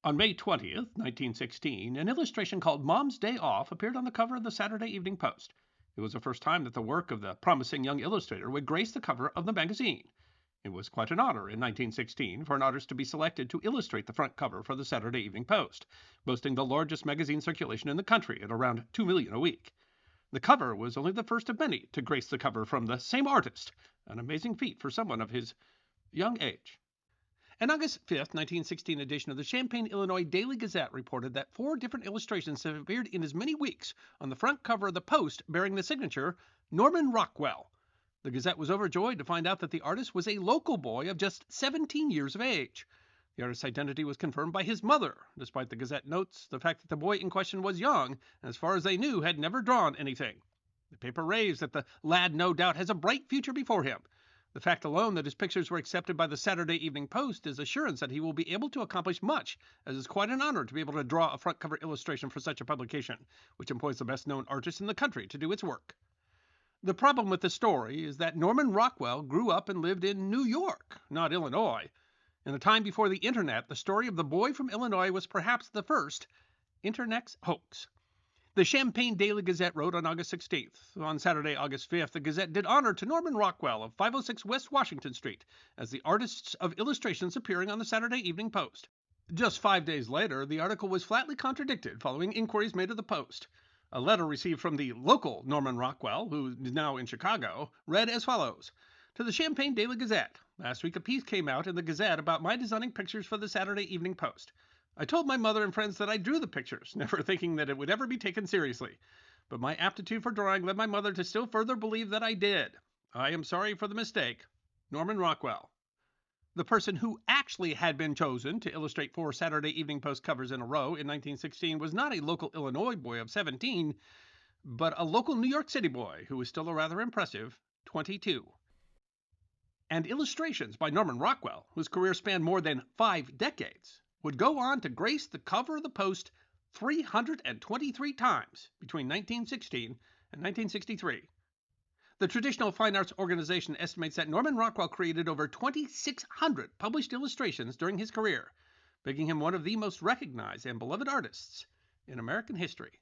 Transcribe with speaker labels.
Speaker 1: On May 20th, 1916, an illustration called Mom's Day Off appeared on the cover of the Saturday Evening Post. It was the first time that the work of the promising young illustrator would grace the cover of the magazine. It was quite an honor in 1916 for an artist to be selected to illustrate the front cover for the Saturday Evening Post, boasting the largest magazine circulation in the country at around 2 million a week. The cover was only the first of many to grace the cover from the same artist, an amazing feat for someone of his young age. An August 5th, 1916 edition of the Champaign, Illinois Daily Gazette reported that 4 different illustrations have appeared in as many weeks on the front cover of the Post bearing the signature Norman Rockwell. The Gazette was overjoyed to find out that the artist was a local boy of just 17 years of age. The artist's identity was confirmed by his mother, despite the Gazette notes the fact that the boy in question was young and, as far as they knew, had never drawn anything. The paper raves that the lad no doubt has a bright future before him. The fact alone that his pictures were accepted by the Saturday Evening Post is assurance that he will be able to accomplish much, as it's quite an honor to be able to draw a front cover illustration for such a publication, which employs the best known artist in the country to do its work. The problem with the story is that Norman Rockwell grew up and lived in New York, not Illinois. In the time before the internet, the story of the boy from Illinois was perhaps the first internet's hoax. The Champaign Daily Gazette wrote on August 16th. On Saturday, August 5th, the Gazette did honor to Norman Rockwell of 506 West Washington Street as the artist of illustrations appearing on the Saturday Evening Post. Just 5 days later, the article was flatly contradicted following inquiries made of the Post. A letter received from the local Norman Rockwell, who is now in Chicago, read as follows. To the Champaign Daily Gazette. Last week a piece came out in the Gazette about my designing pictures for the Saturday Evening Post. I told my mother and friends that I drew the pictures, never thinking that it would ever be taken seriously. But my aptitude for drawing led my mother to still further believe that I did. I am sorry for the mistake. Norman Rockwell. The person who actually had been chosen to illustrate 4 Saturday Evening Post covers in a row in 1916 was not a local Illinois boy of 17, but a local New York City boy who was still a rather impressive 22. And illustrations by Norman Rockwell, whose career spanned more than 5 decades, would go on to grace the cover of the Post 323 times between 1916 and 1963. The Traditional Fine Arts Organization estimates that Norman Rockwell created over 2,600 published illustrations during his career, making him one of the most recognized and beloved artists in American history.